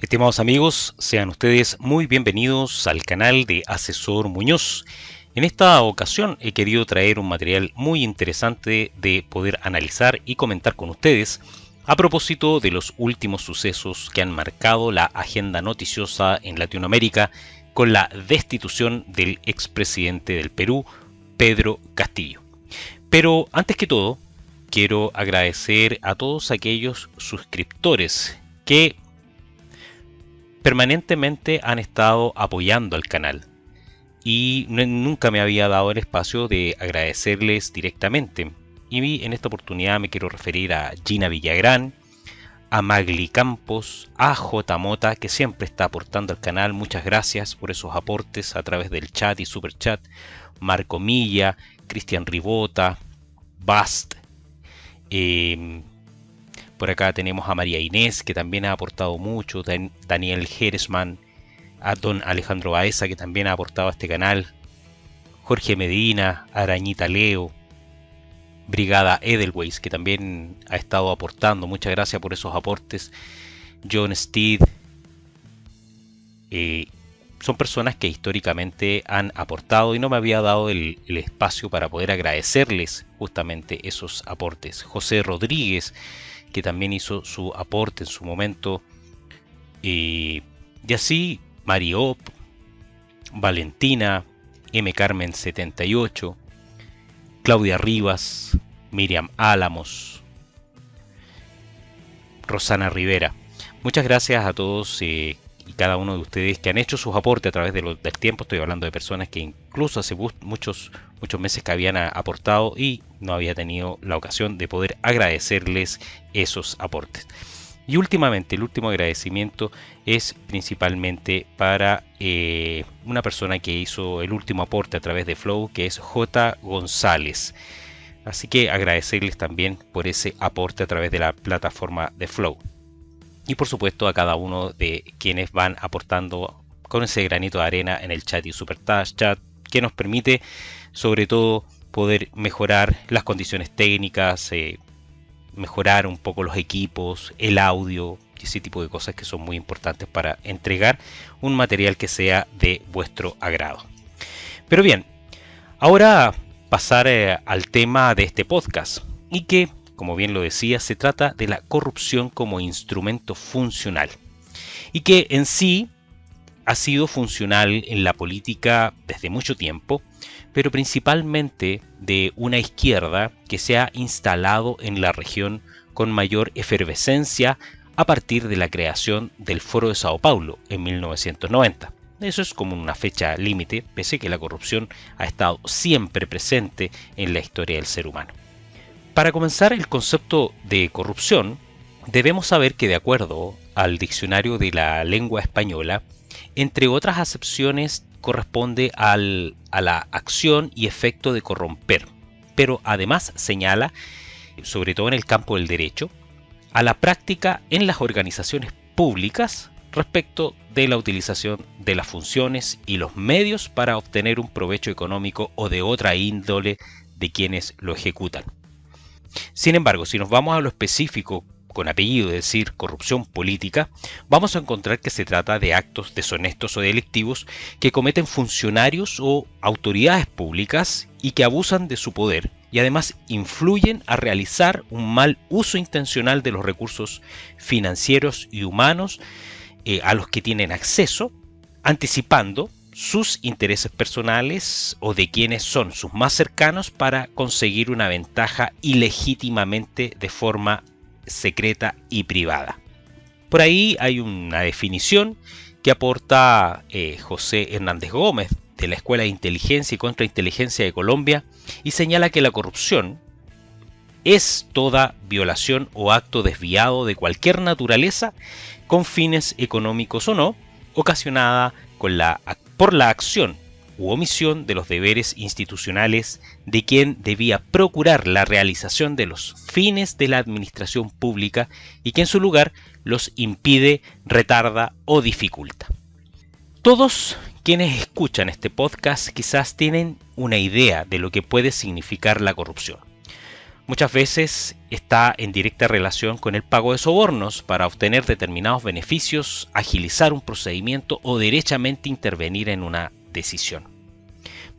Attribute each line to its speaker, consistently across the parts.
Speaker 1: Estimados amigos, sean ustedes muy bienvenidos al canal de Asesor Muñoz. En esta ocasión he querido traer un material muy interesante de poder analizar y comentar con ustedes a propósito de los últimos sucesos que han marcado la agenda noticiosa en Latinoamérica con la destitución del expresidente del Perú, Pedro Castillo. Pero antes que todo, quiero agradecer a todos aquellos suscriptores que permanentemente han estado apoyando al canal y nunca me había dado el espacio de agradecerles directamente. Y en esta oportunidad me quiero referir a Gina Villagrán, a Magli Campos, a J. Mota, que siempre está aportando al canal. Muchas gracias por esos aportes a través del chat y superchat. Marco Milla, Cristian Ribota, Bast. Por acá tenemos a María Inés, que también ha aportado mucho, Daniel Jeresman, a don Alejandro Baeza, que también ha aportado a este canal, Jorge Medina, Arañita Leo, Brigada Edelweiss, que también ha estado aportando. Muchas gracias por esos aportes. John Steed. Son personas que históricamente han aportado y no me había dado el espacio para poder agradecerles justamente esos aportes. José Rodríguez, que también hizo su aporte en su momento, y así Mariop, Valentina, M. Carmen 78, Claudia Rivas, Miriam Álamos, Rosana Rivera. Muchas gracias a todos y cada uno de ustedes que han hecho sus aportes a través del tiempo. Estoy hablando de personas que incluso hace muchos meses que habían aportado y no había tenido la ocasión de poder agradecerles esos aportes. Y últimamente, el último agradecimiento es principalmente para una persona que hizo el último aporte a través de Flow, que es J. González. Así que agradecerles también por ese aporte a través de la plataforma de Flow. Y por supuesto a cada uno de quienes van aportando con ese granito de arena en el chat y super chat, que nos permite sobre todo poder mejorar las condiciones técnicas, mejorar un poco los equipos, el audio y ese tipo de cosas que son muy importantes para entregar un material que sea de vuestro agrado. Pero bien, ahora pasar al tema de este podcast y que, como bien lo decía, se trata de la corrupción como instrumento funcional y que en sí ha sido funcional en la política desde mucho tiempo, pero principalmente de una izquierda que se ha instalado en la región con mayor efervescencia a partir de la creación del Foro de Sao Paulo en 1990. Eso es como una fecha límite, pese a que la corrupción ha estado siempre presente en la historia del ser humano. Para comenzar el concepto de corrupción, debemos saber que de acuerdo al diccionario de la lengua española, entre otras acepciones corresponde a la acción y efecto de corromper, pero además señala, sobre todo en el campo del derecho, a la práctica en las organizaciones públicas respecto de la utilización de las funciones y los medios para obtener un provecho económico o de otra índole de quienes lo ejecutan. Sin embargo, si nos vamos a lo específico con apellido, es decir, corrupción política, vamos a encontrar que se trata de actos deshonestos o delictivos que cometen funcionarios o autoridades públicas y que abusan de su poder y además influyen a realizar un mal uso intencional de los recursos financieros y humanos a los que tienen acceso, anticipando sus intereses personales o de quienes son sus más cercanos para conseguir una ventaja ilegítimamente de forma secreta y privada. Por ahí hay una definición que aporta José Hernández Gómez de la Escuela de Inteligencia y Contrainteligencia de Colombia y señala que la corrupción es toda violación o acto desviado de cualquier naturaleza con fines económicos o no, ocasionada por la acción u omisión de los deberes institucionales de quien debía procurar la realización de los fines de la administración pública y que en su lugar los impide, retarda o dificulta. Todos quienes escuchan este podcast quizás tienen una idea de lo que puede significar la corrupción. muchas veces está en directa relación con el pago de sobornos para obtener determinados beneficios, agilizar un procedimiento o derechamente intervenir en una decisión.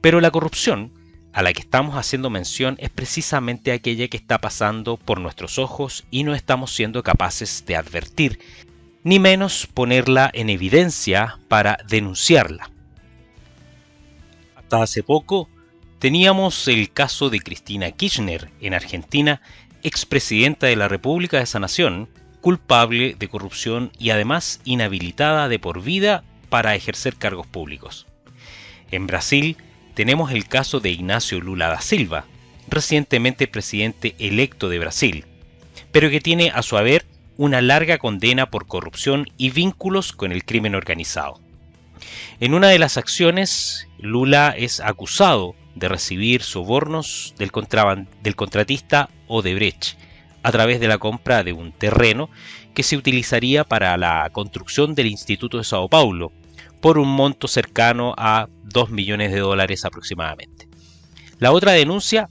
Speaker 1: Pero la corrupción a la que estamos haciendo mención es precisamente aquella que está pasando por nuestros ojos y no estamos siendo capaces de advertir, ni menos ponerla en evidencia para denunciarla. Hasta hace poco teníamos el caso de Cristina Kirchner en Argentina, expresidenta de la República de esa nación, culpable de corrupción y además inhabilitada de por vida para ejercer cargos públicos. En Brasil tenemos el caso de Ignacio Lula da Silva, recientemente presidente electo de Brasil, pero que tiene a su haber una larga condena por corrupción y vínculos con el crimen organizado. En una de las acciones, Lula es acusado de recibir sobornos del contratista Odebrecht a través de la compra de un terreno que se utilizaría para la construcción del Instituto de Sao Paulo por un monto cercano a $2 millones aproximadamente. La otra denuncia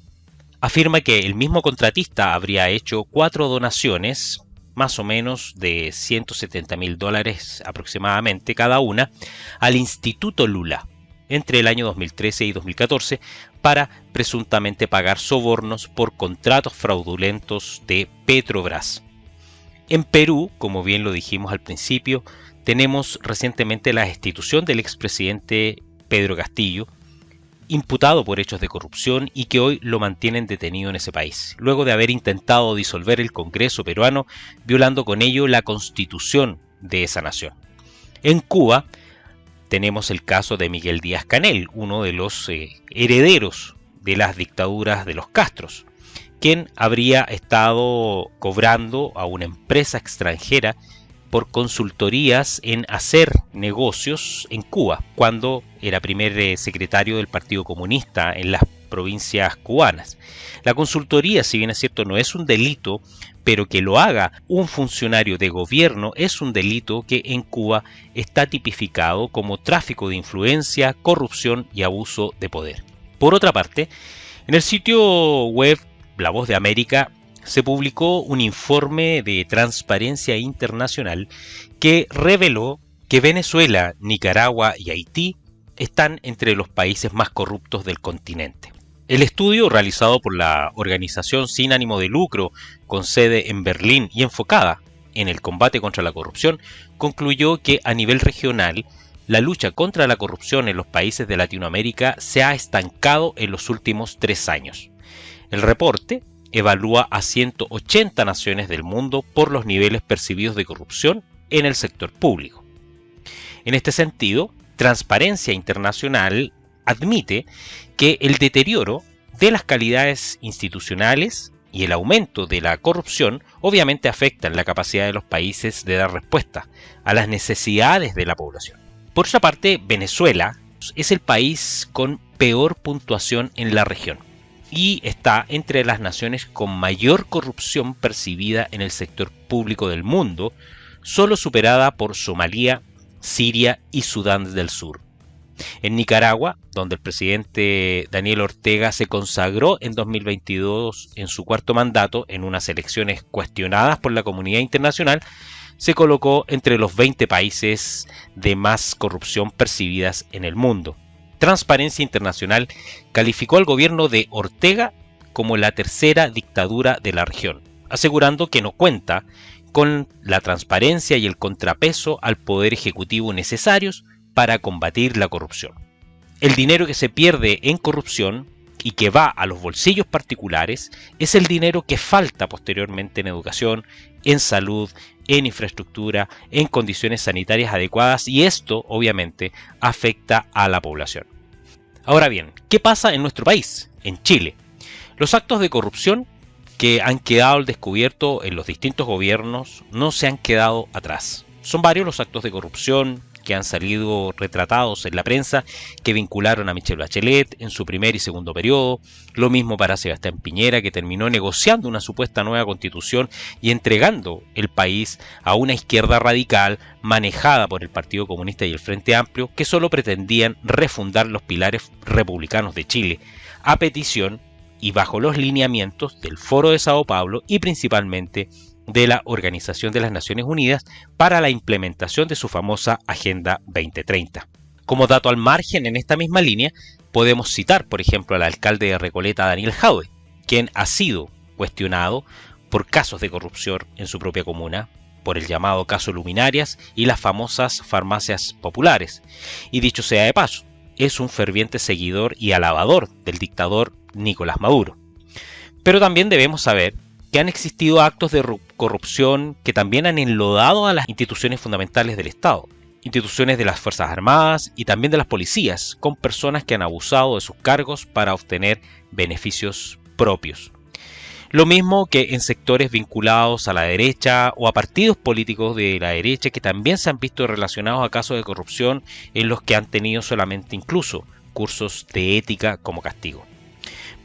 Speaker 1: afirma que el mismo contratista habría hecho 4 donaciones, más o menos de $170.000 aproximadamente cada una, al Instituto Lula entre el año 2013 y 2014 para presuntamente pagar sobornos por contratos fraudulentos de Petrobras. En Perú, como bien lo dijimos al principio, tenemos recientemente la destitución del expresidente Pedro Castillo, imputado por hechos de corrupción y que hoy lo mantienen detenido en ese país, luego de haber intentado disolver el Congreso peruano, violando con ello la constitución de esa nación. En Cuba tenemos el caso de Miguel Díaz-Canel, uno de los herederos de las dictaduras de los Castros, quien habría estado cobrando a una empresa extranjera por consultorías en hacer negocios en Cuba, cuando era primer secretario del Partido Comunista en las provincias cubanas. La consultoría, si bien es cierto, no es un delito, pero que lo haga un funcionario de gobierno es un delito que en Cuba está tipificado como tráfico de influencia, corrupción y abuso de poder. Por otra parte, en el sitio web La Voz de América se publicó un informe de Transparencia Internacional que reveló que Venezuela, Nicaragua y Haití están entre los países más corruptos del continente. El estudio, realizado por la organización sin ánimo de lucro con sede en Berlín y enfocada en el combate contra la corrupción, concluyó que a nivel regional la lucha contra la corrupción en los países de Latinoamérica se ha estancado en los últimos 3 años. El reporte evalúa a 180 naciones del mundo por los niveles percibidos de corrupción en el sector público. En este sentido, Transparencia Internacional admite que el deterioro de las calidades institucionales y el aumento de la corrupción obviamente afectan la capacidad de los países de dar respuesta a las necesidades de la población. Por otra parte, Venezuela es el país con peor puntuación en la región y está entre las naciones con mayor corrupción percibida en el sector público del mundo, solo superada por Somalia, Siria y Sudán del Sur. En Nicaragua, donde el presidente Daniel Ortega se consagró en 2022 en su 4º mandato en unas elecciones cuestionadas por la comunidad internacional, se colocó entre los 20 países de más corrupción percibidas en el mundo. Transparencia Internacional calificó al gobierno de Ortega como la tercera dictadura de la región, asegurando que no cuenta con la transparencia y el contrapeso al poder ejecutivo necesarios para combatir la corrupción. El dinero que se pierde en corrupción y que va a los bolsillos particulares es el dinero que falta posteriormente en educación, en salud, en infraestructura, en condiciones sanitarias adecuadas, y esto obviamente afecta a la población. Ahora bien, ¿qué pasa en nuestro país, en Chile? Los actos de corrupción que han quedado al descubierto en los distintos gobiernos no se han quedado atrás. Son varios los actos de corrupción que han salido retratados en la prensa, que vincularon a Michelle Bachelet en su primer y segundo periodo, lo mismo para Sebastián Piñera, que terminó negociando una supuesta nueva constitución y entregando el país a una izquierda radical manejada por el Partido Comunista y el Frente Amplio, que solo pretendían refundar los pilares republicanos de Chile, a petición y bajo los lineamientos del Foro de Sao Paulo y principalmente de la Organización de las Naciones Unidas para la implementación de su famosa Agenda 2030. Como dato al margen, en esta misma línea, podemos citar, por ejemplo, al alcalde de Recoleta, Daniel Jadue, quien ha sido cuestionado por casos de corrupción en su propia comuna, por el llamado caso Luminarias y las famosas farmacias populares. Y dicho sea de paso, es un ferviente seguidor y alabador del dictador Nicolás Maduro. Pero también debemos saber que han existido actos de corrupción que también han enlodado a las instituciones fundamentales del Estado, instituciones de las Fuerzas Armadas y también de las policías, con personas que han abusado de sus cargos para obtener beneficios propios. Lo mismo que en sectores vinculados a la derecha o a partidos políticos de la derecha que también se han visto relacionados a casos de corrupción en los que han tenido solamente incluso cursos de ética como castigo.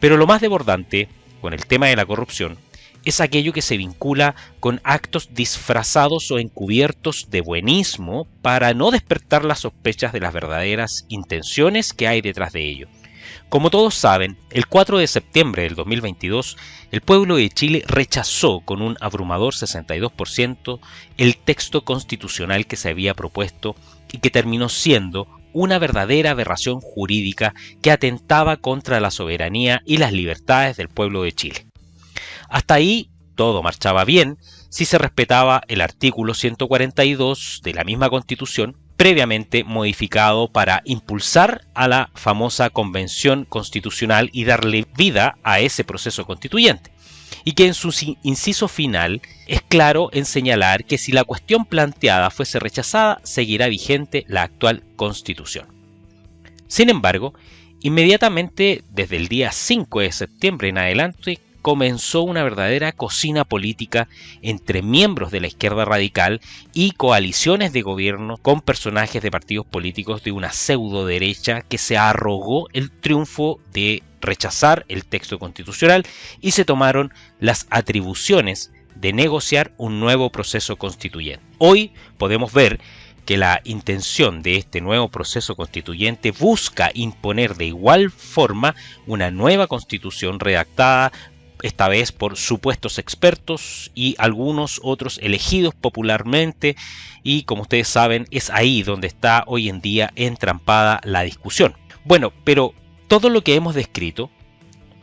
Speaker 1: Pero lo más desbordante con el tema de la corrupción es aquello que se vincula con actos disfrazados o encubiertos de buenismo para no despertar las sospechas de las verdaderas intenciones que hay detrás de ello. Como todos saben, el 4 de septiembre del 2022, el pueblo de Chile rechazó con un abrumador 62% el texto constitucional que se había propuesto y que terminó siendo una verdadera aberración jurídica que atentaba contra la soberanía y las libertades del pueblo de Chile. Hasta ahí todo marchaba bien si se respetaba el artículo 142 de la misma Constitución, previamente modificado para impulsar a la famosa Convención Constitucional y darle vida a ese proceso constituyente, y que en su inciso final es claro en señalar que si la cuestión planteada fuese rechazada, seguirá vigente la actual Constitución. Sin embargo, inmediatamente desde el día 5 de septiembre en adelante, comenzó una verdadera cocina política entre miembros de la izquierda radical y coaliciones de gobierno con personajes de partidos políticos de una pseudo derecha que se arrogó el triunfo de rechazar el texto constitucional y se tomaron las atribuciones de negociar un nuevo proceso constituyente. Hoy podemos ver que la intención de este nuevo proceso constituyente busca imponer de igual forma una nueva constitución redactada esta vez por supuestos expertos y algunos otros elegidos popularmente, y como ustedes saben es ahí donde está hoy en día entrampada la discusión. Bueno, pero todo lo que hemos descrito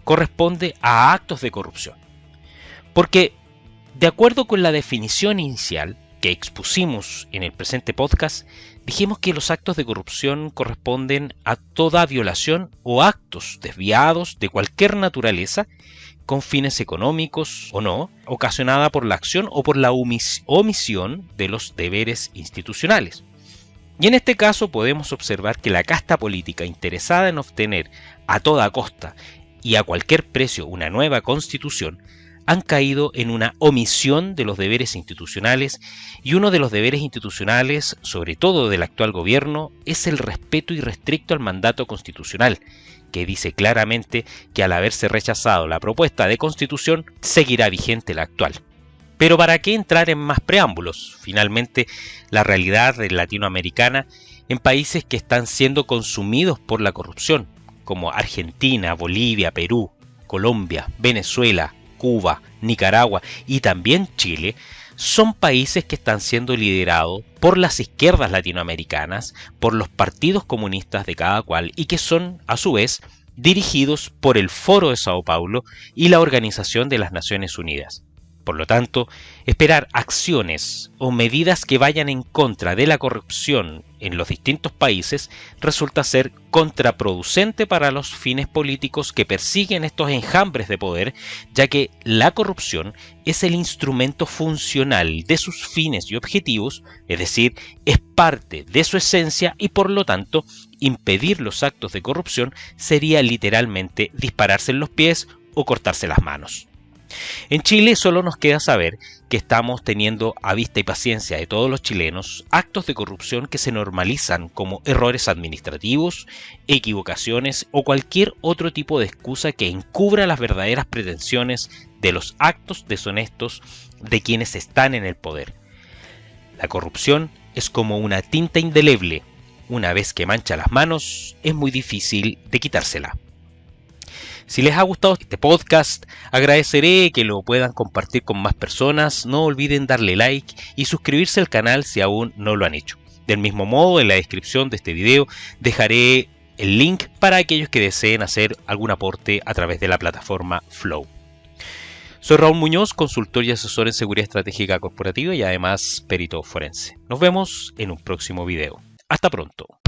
Speaker 1: corresponde a actos de corrupción, porque de acuerdo con la definición inicial que expusimos en el presente podcast, dijimos que los actos de corrupción corresponden a toda violación o actos desviados de cualquier naturaleza con fines económicos o no, ocasionada por la acción o por la omisión de los deberes institucionales. Y en este caso podemos observar que la casta política interesada en obtener a toda costa y a cualquier precio una nueva constitución han caído en una omisión de los deberes institucionales, y uno de los deberes institucionales, sobre todo del actual gobierno, es el respeto irrestricto al mandato constitucional, que dice claramente que al haberse rechazado la propuesta de constitución, seguirá vigente la actual. Pero ¿para qué entrar en más preámbulos? Finalmente, la realidad latinoamericana en países que están siendo consumidos por la corrupción, como Argentina, Bolivia, Perú, Colombia, Venezuela, Cuba, Nicaragua y también Chile, son países que están siendo liderados por las izquierdas latinoamericanas, por los partidos comunistas de cada cual, y que son, a su vez, dirigidos por el Foro de Sao Paulo y la Organización de las Naciones Unidas. Por lo tanto, esperar acciones o medidas que vayan en contra de la corrupción en los distintos países resulta ser contraproducente para los fines políticos que persiguen estos enjambres de poder, ya que la corrupción es el instrumento funcional de sus fines y objetivos, es decir, es parte de su esencia, y por lo tanto, impedir los actos de corrupción sería literalmente dispararse en los pies o cortarse las manos. En Chile solo nos queda saber que estamos teniendo a vista y paciencia de todos los chilenos actos de corrupción que se normalizan como errores administrativos, equivocaciones o cualquier otro tipo de excusa que encubra las verdaderas pretensiones de los actos deshonestos de quienes están en el poder. La corrupción es como una tinta indeleble. Una vez que mancha las manos, es muy difícil de quitársela. Si les ha gustado este podcast, agradeceré que lo puedan compartir con más personas. No olviden darle like y suscribirse al canal si aún no lo han hecho. Del mismo modo, en la descripción de este video dejaré el link para aquellos que deseen hacer algún aporte a través de la plataforma Flow. Soy Raúl Muñoz, consultor y asesor en seguridad estratégica corporativa y además perito forense. Nos vemos en un próximo video. Hasta pronto.